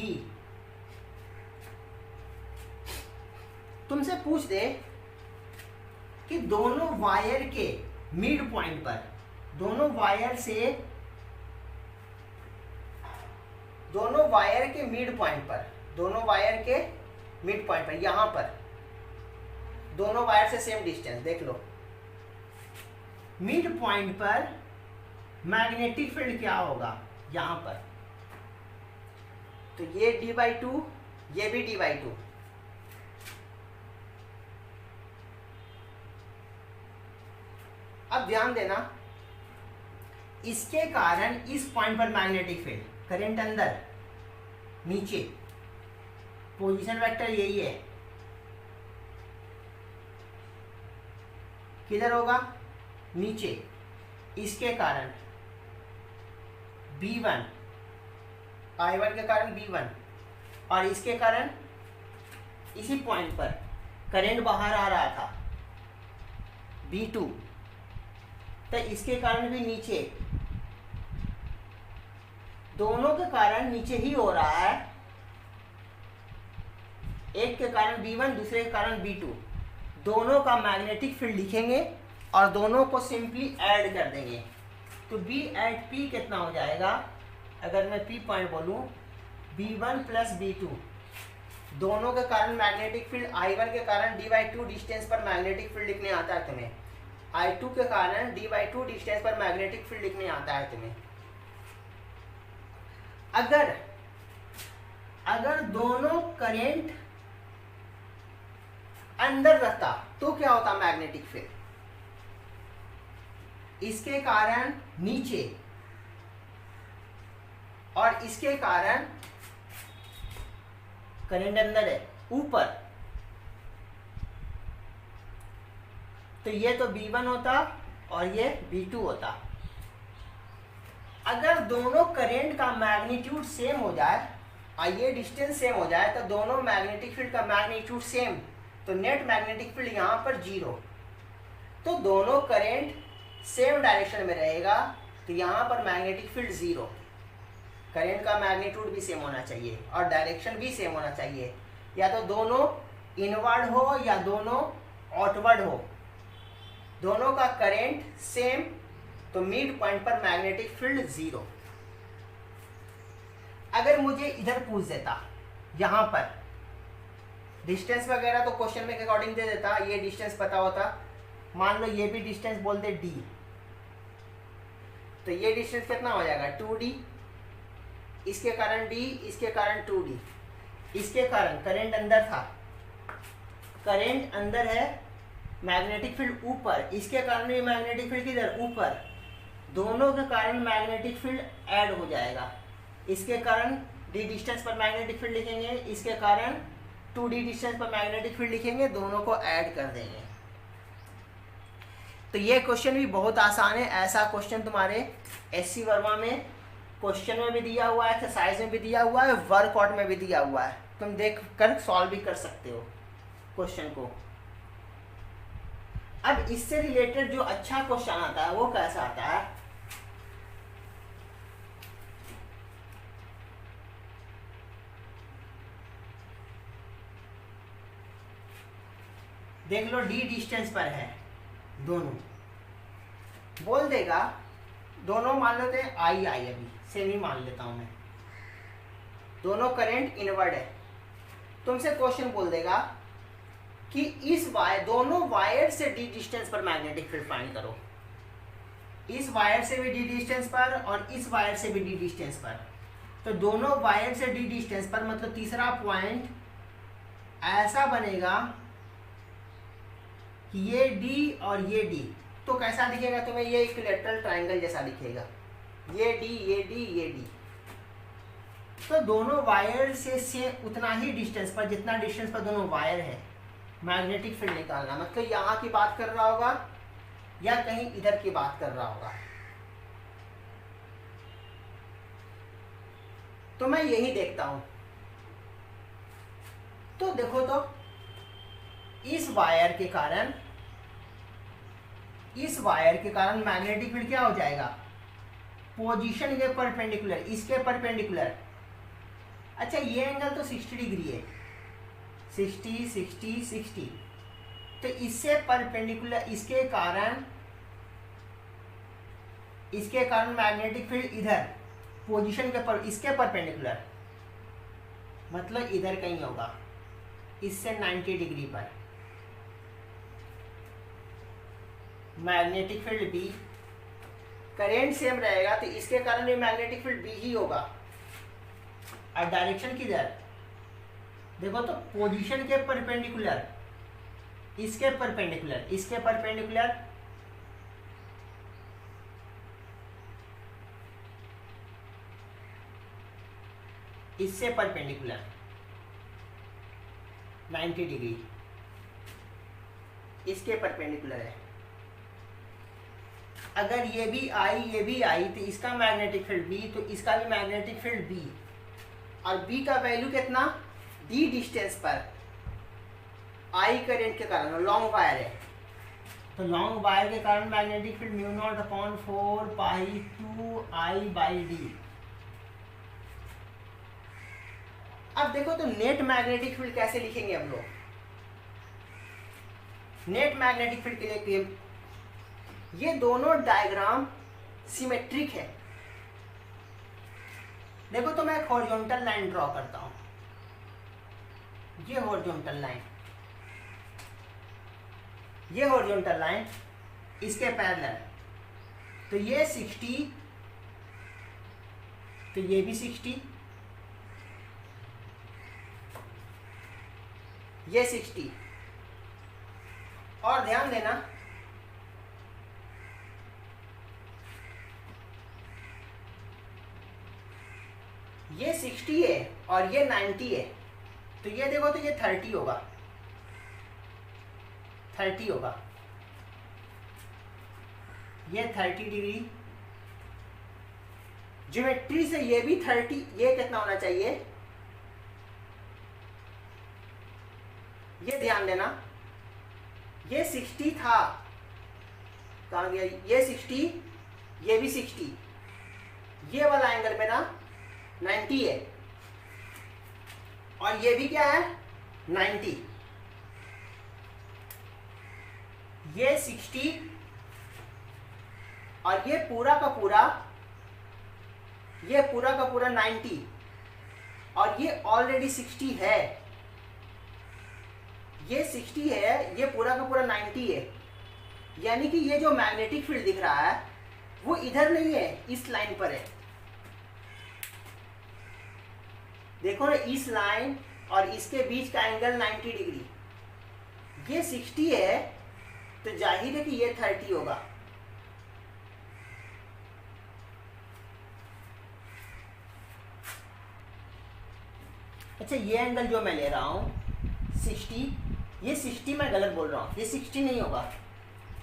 तुमसे पूछ दे कि दोनों वायर के मिड पॉइंट पर, दोनों वायर के मिड पॉइंट पर, यहां पर दोनों वायर से सेम डिस्टेंस, देख लो मिड पॉइंट पर मैग्नेटिक फील्ड क्या होगा यहां पर, तो ये d/2, ये भी d/2। अब ध्यान देना, इसके कारण इस पॉइंट पर मैग्नेटिक फील्ड, करंट अंदर, नीचे, पोजीशन वेक्टर यही है, किधर होगा, नीचे। इसके कारण B1, I1 के कारण B1, और इसके कारण इसी पॉइंट पर करंट बाहर आ रहा था B2, तो इसके कारण भी नीचे। दोनों के कारण नीचे ही हो रहा है, एक के कारण B1, दूसरे के कारण B2। दोनों का मैग्नेटिक फील्ड लिखेंगे और दोनों को सिंपली ऐड कर देंगे, तो B एट P कितना हो जाएगा, अगर मैं P पॉइंट बोलूं, B1 प्लस B2। दोनों के कारण मैग्नेटिक फील्ड, I1 के कारण D/2 डिस्टेंस पर मैग्नेटिक फील्ड लिखने आता है तुम्हें, I2 के कारण D/2 डिस्टेंस पर मैग्नेटिक फील्ड लिखने आता है तुम्हें। अगर दोनों करंट अंदर रहता तो क्या होता मैग्नेटिक फील्ड, इसके कारण नीचे और इसके कारण करंट अंदर है ऊपर, तो ये तो B1 होता और ये B2 होता। अगर दोनों करंट का मैग्नीट्यूड सेम हो जाए और ये डिस्टेंस सेम हो जाए, तो दोनों मैग्नेटिक फील्ड का मैग्नीट्यूड सेम, तो नेट मैग्नेटिक फील्ड यहाँ पर 0। तो दोनों करंट सेम डायरेक्शन में रहेगा, तो यहाँ पर मैग्नेटिक फील्ड 0। करंट का मैग्नीट्यूड भी सेम होना चाहिए और डायरेक्शन भी सेम होना चाहिए, या तो दोनों इनवर्ड हो या दोनों आउटवर्ड हो, दोनों का करंट सेम, तो मिड पॉइंट पर मैग्नेटिक फील्ड 0। अगर मुझे इधर पूछ देता, यहां पर डिस्टेंस वगैरह तो क्वेश्चन में के अकॉर्डिंग दे देता, ये डिस्टेंस पता होता, मान लो ये भी डिस्टेंस बोल दे D, तो ये डिस्टेंस कितना हो जाएगा 2D, इसके कारण D, इसके कारण 2D, इसके कारण करंट अंदर था, करंट अंदर है, मैग्नेटिक फील्ड ऊपर, इसके कारण भी मैग्नेटिक फील्ड किधर ऊपर, दोनों के कारण मैग्नेटिक फील्ड ऐड हो जाएगा। इसके कारण D डिस्टेंस पर मैग्नेटिक फील्ड लिखेंगे, इसके कारण 2D डिस्टेंस पर मैग्नेटिक फील्ड लिखेंगे, दोनों को ऐड कर देंगे। तो ये क्वेश्चन भी बहुत आसान है। ऐसा क्वेश्चन तुम्हारे SC वर्मा में क्वेश्चन में भी दिया हुआ है, एक्सरसाइज में भी दिया हुआ है, वर्कआउट में भी दिया हुआ है, तुम देख कर सॉल्व भी कर सकते हो क्वेश्चन को। अब इससे रिलेटेड जो अच्छा क्वेश्चन आता है वो कैसा आता है, देख लो D डिस्टेंस पर है, दोनों बोल देगा, दोनों मान लेते हैं I अभी सेम ही मान लेता हूं मैं, दोनों करंट इनवर्ड है। तुमसे क्वेश्चन बोल देगा कि इस वायर, दोनों वायर से D डिस्टेंस पर मैग्नेटिक फील्ड फाइंड करो, इस वायर से भी D डिस्टेंस पर और इस वायर से भी D डिस्टेंस पर। तो दोनों वायर से D डिस्टेंस पर मतलब तीसरा पॉइंट ऐसा बनेगा कि ये D और ये D, तो कैसा दिखेगा तुम्हें, ये इक्विलैटरल ट्रायंगल जैसा दिखेगा, ये D, ये D, ये D। तो दोनों वायर से उतना ही डिस्टेंस पर, जितना डिस्टेंस पर दोनों वायर है, मैग्नेटिक फील्ड निकालना, मतलब यहाँ की बात कर रहा होगा या कहीं इधर की बात कर रहा होगा। तो मैं यही देखता हूं। तो देखो, तो इस वायर के कारण मैग्नेटिक फील्ड क्या हो जाएगा, पोजीशन के परपेंडिकुलर, इसके परपेंडिकुलर। अच्छा, ये एंगल तो 60 डिग्री है, 60, 60, 60, तो इससे परपेंडिकुलर, इसके कारण मैग्नेटिक फील्ड इधर पोजीशन के पर, इसके परपेंडिकुलर, मतलब इधर कहीं होगा, इससे 90 डिग्री पर magnetic field B, current same रहेगा तो इसके कारण भी मैग्नेटिक फील्ड B ही होगा। और डायरेक्शन किधर, देखो तो पोजीशन के परपेंडिकुलर, इसके परपेंडिकुलर, इसके परपेंडिकुलर, इससे परपेंडिकुलर 90 डिग्री, इसके परपेंडिकुलर है। अगर ये भी आई तो इसका मैग्नेटिक फील्ड बी, तो इसका भी मैग्नेटिक फील्ड बी, और बी का वैल्यू कितना, डी डिस्टेंस पर आई करंट के कारण, लॉन्ग वायर है तो लॉन्ग वायर के कारण magnetic field mu not upon 4 pi 2 I by D. अब देखो तो नेट मैग्नेटिक फील्ड कैसे लिखेंगे हम लोग। नेट मैग्नेटिक फील्ड के लिए ये दोनों डायग्राम सिमेट्रिक है। देखो तो मैं एक हॉरिजॉन्टल लाइन ड्रॉ करता हूं, ये हॉरिजॉन्टल लाइन, ये हॉरिजॉन्टल लाइन इसके पैरेलल, तो ये 60, तो ये भी 60, ये 60। और ध्यान देना ये 60 है और ये 90 है, तो ये देखो तो ये 30 होगा, 30 होगा, ये 30 डिग्री। ज्योमेट्री से ये भी 30, ये कितना होना चाहिए, ये ध्यान देना, ये 60 था, कहाँ गया, ये 60, ये भी 60, ये वाला एंगल मेरा 90 है, और ये भी क्या है 90, ये 60 और ये पूरा का पूरा, ये पूरा का पूरा 90, और ये ऑलरेडी 60 है, ये 60 है, ये पूरा का पूरा 90 है, यानी कि ये जो मैग्नेटिक फील्ड दिख रहा है वो इधर नहीं है, इस लाइन पर है। देखो ना, इस लाइन और इसके बीच का एंगल 90 डिग्री, ये 60 है तो जाहिर है कि ये 30 होगा। अच्छा, ये एंगल जो मैं ले रहा हूं 60, ये 60 मैं गलत बोल रहा हूँ, ये 60 नहीं होगा,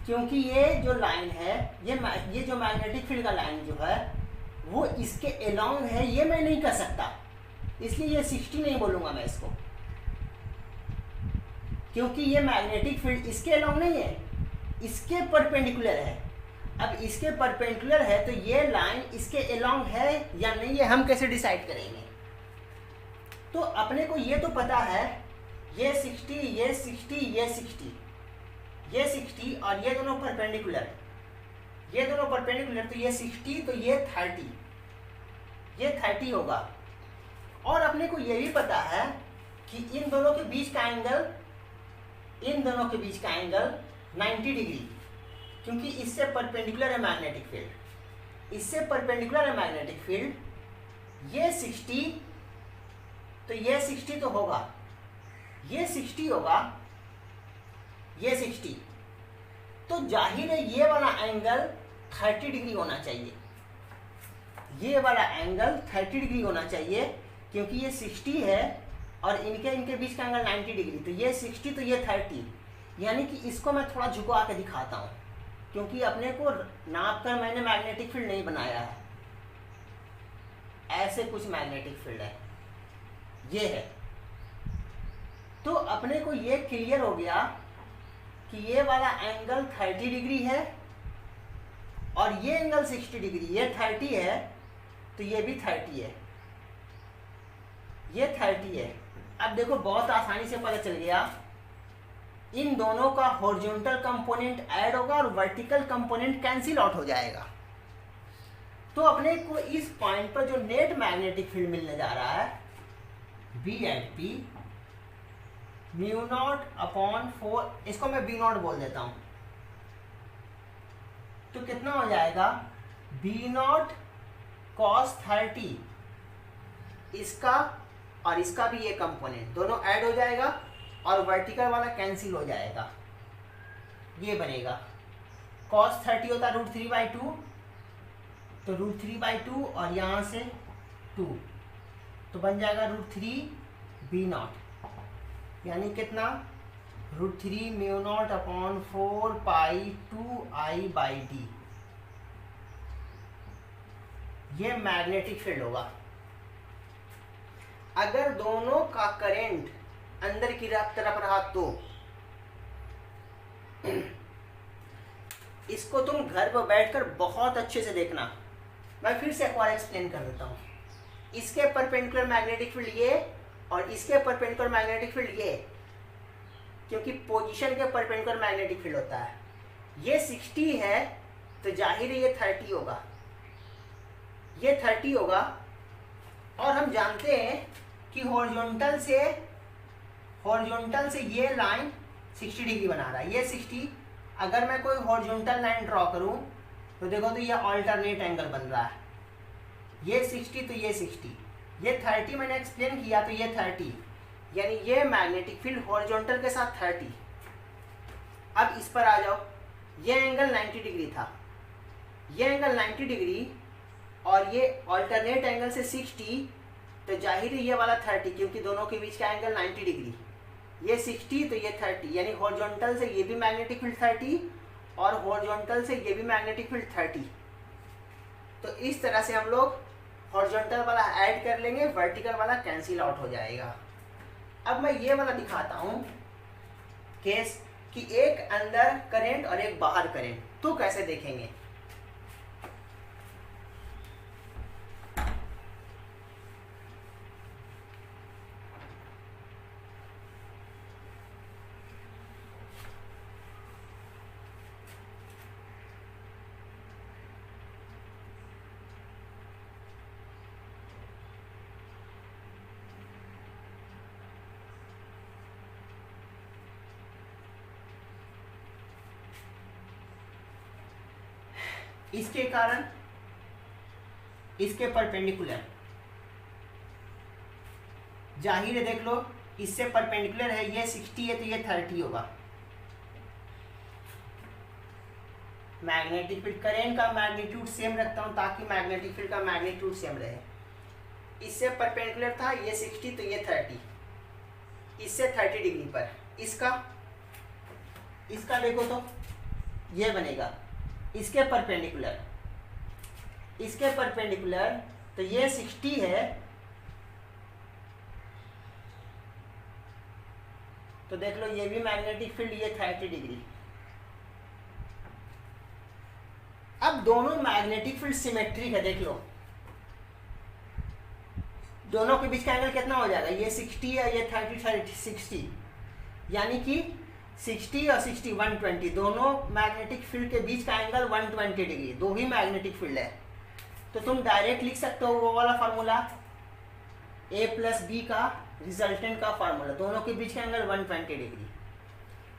क्योंकि ये जो लाइन है, ये जो मैग्नेटिक फील्ड का लाइन जो है वो इसके अलोंग है, ये मैं नहीं कर सकता, इसलिए ये 60 नहीं बोलूँगा मैं इसको, क्योंकि ये मैग्नेटिक फील्ड इसके अलोंग नहीं है, इसके परपेंडिकुलर है। अब इसके परपेंडिकुलर है तो ये लाइन इसके अलोंग है या नहीं है, हम कैसे डिसाइड करेंगे। तो अपने को ये तो पता है, ये 60, ये 60, ये 60, ये 60 और ये दोनों परपेंडिकुलर, ये दोनों परपेंडिकुलर, तो ये 60 तो ये 30, ये 30 होगा। और अपने को ये भी पता है कि इन दोनों के बीच का एंगल, इन दोनों के बीच का एंगल 90 डिग्री, क्योंकि इससे परपेंडिकुलर है मैग्नेटिक फील्ड, इससे परपेंडिकुलर है मैग्नेटिक फील्ड। ये 60 तो ये 60 तो होगा, ये 60 होगा, ये 60, तो जाहिर है ये वाला एंगल 30 डिग्री होना चाहिए, ये वाला एंगल 30 डिग्री होना चाहिए, क्योंकि ये 60 है और इनके बीच का एंगल 90 डिग्री, तो ये 60 तो ये 30, यानी कि इसको मैं थोड़ा झुका के दिखाता हूँ, क्योंकि अपने को नाप कर मैंने मैग्नेटिक फील्ड नहीं बनाया है, ऐसे कुछ मैग्नेटिक फील्ड है, ये है। तो अपने को ये क्लियर हो गया कि ये वाला एंगल 30 डिग्री है और ये एंगल 60 डिग्री, ये 30 है तो ये भी 30 है, ये 30 है। अब देखो बहुत आसानी से पता चल गया, इन दोनों का हॉरिजॉन्टल कंपोनेंट ऐड होगा और वर्टिकल कंपोनेंट कैंसिल आउट हो जाएगा। तो अपने को इस पॉइंट पर जो नेट मैग्नेटिक फील्ड मिलने जा रहा है B at P mu not upon 4, इसको मैं बी नॉट बोल देता हूं, तो कितना हो जाएगा बी नॉट कॉस 30, इसका और इसका भी ये कंपोनेंट दोनों ऐड हो जाएगा और वर्टिकल वाला कैंसिल हो जाएगा, ये बनेगा cos 30 होता है √3/2, तो √3/2 और यहाँ से 2, तो बन जाएगा √3 बी नॉट, यानी कितना √3 mu not upon 4 pi 2 I by D. ये मैग्नेटिक फील्ड होगा। अगर दोनों का करंट अंदर की तरफ रहा तो इसको तुम घर पर बैठकर बहुत अच्छे से देखना। मैं फिर से एक बार एक्सप्लेन कर देता हूँ। इसके परपेंडिकुलर मैग्नेटिक फील्ड ये और इसके परपेंडिकुलर मैग्नेटिक फील्ड ये, क्योंकि पोजीशन के परपेंडिकुलर मैग्नेटिक फील्ड होता है। ये 60 है तो जाहिर है ये 30 होगा, ये 30 होगा। और हम जानते हैं कि हॉरिजॉन्टल से ये लाइन 60 डिग्री बना रहा है। ये 60, अगर मैं कोई हॉरिजॉन्टल लाइन ड्रॉ करूं तो देखो तो ये ऑल्टरनेट एंगल बन रहा है। ये 60 तो ये 60, ये 30 मैंने एक्सप्लेन किया तो ये 30, यानी ये मैग्नेटिक फील्ड हॉरिजॉन्टल के साथ 30। अब इस पर आ जाओ, ये एंगल 90 डिग्री था, ये एंगल 90 डिग्री और ये ऑल्टरनेट एंगल से 60, तो जाहिर है ये वाला 30, क्योंकि दोनों के बीच का एंगल 90 डिग्री। ये 60 तो ये 30, यानी हॉरिजॉन्टल से ये भी मैग्नेटिक फील्ड 30 और हॉरिजॉन्टल से ये भी मैग्नेटिक फील्ड 30। तो इस तरह से हम लोग हॉरिजॉन्टल वाला ऐड कर लेंगे, वर्टिकल वाला कैंसिल आउट हो जाएगा। अब मैं ये वाला दिखाता हूँ केस कि एक अंदर करंट और एक बाहर करंट, तो कैसे देखेंगे। इसके कारण इसके परपेंडिकुलर, जाहिर है देख लो इससे परपेंडिकुलर है, ये 60 है तो ये 30 होगा। मैग्नेटिक फील्ड करंट का मैग्नीट्यूड सेम रखता हूं ताकि मैग्नेटिक फील्ड का मैग्नीट्यूड सेम रहे। इससे परपेंडिकुलर था ये 60 तो ये 30, इससे 30 डिग्री पर इसका देखो तो ये बनेगा इसके परपेंडिकुलर तो ये 60 है, तो देख लो ये भी मैग्नेटिक फील्ड, ये 30 डिग्री। अब दोनों मैग्नेटिक फील्ड सिमेट्रिक है, देख लो दोनों के बीच का एंगल कितना हो जाएगा, ये 60 है ये 30 60, यानी कि 60 और 60 120, दोनों मैग्नेटिक फील्ड के बीच का एंगल 120 डिग्री, दो ही मैग्नेटिक फील्ड है। तो तुम डायरेक्ट लिख सकते हो वो वाला फार्मूला A प्लस बी का रिजल्टेंट का फार्मूला, दोनों के बीच का एंगल 120 डिग्री।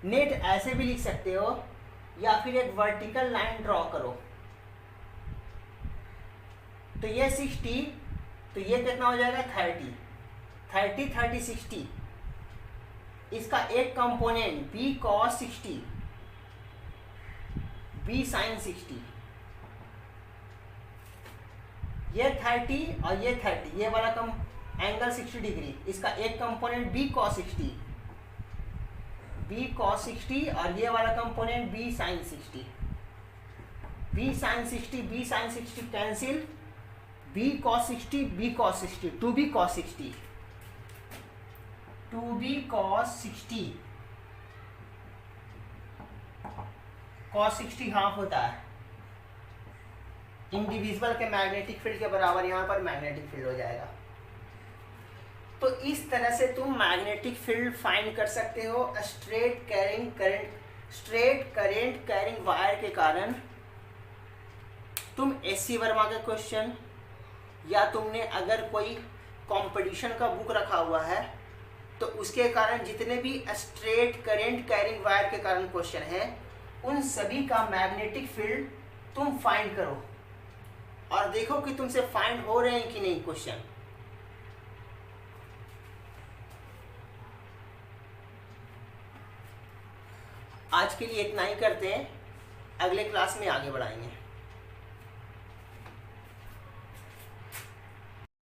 नेट ऐसे भी लिख सकते हो या फिर एक वर्टिकल लाइन ड्रॉ करो, तो ये 60 तो ये कितना हो जाएगा 30 30 60, इसका एक component b cos 60 b sin 60, ये 30 और ये 30, ये वाला एंगल 60 डिग्री, इसका एक कंपोनेंट b cos 60 और ये वाला component b sin 60, b sin 60 cancel, b cos 60 2b cos 60 cos 60 half होता है, इंडिविजुअल के मैग्नेटिक फील्ड के बराबर यहाँ पर मैग्नेटिक फील्ड हो जाएगा। तो इस तरह से तुम मैग्नेटिक फील्ड फाइंड कर सकते हो स्ट्रेट करंट कैरिंग वायर के कारण। तुम एससी वर्मा के क्वेश्चन या तुमने अगर कोई कंपटीशन का बुक रखा हुआ है तो उसके कारण जितने भी स्ट्रेट करंट कैरिंग वायर के कारण क्वेश्चन है, उन सभी का मैग्नेटिक फील्ड तुम फाइंड करो और देखो कि तुमसे फाइंड हो रहे हैं कि नहीं क्वेश्चन। आज के लिए इतना ही करते हैं, अगले क्लास में आगे बढ़ाएंगे।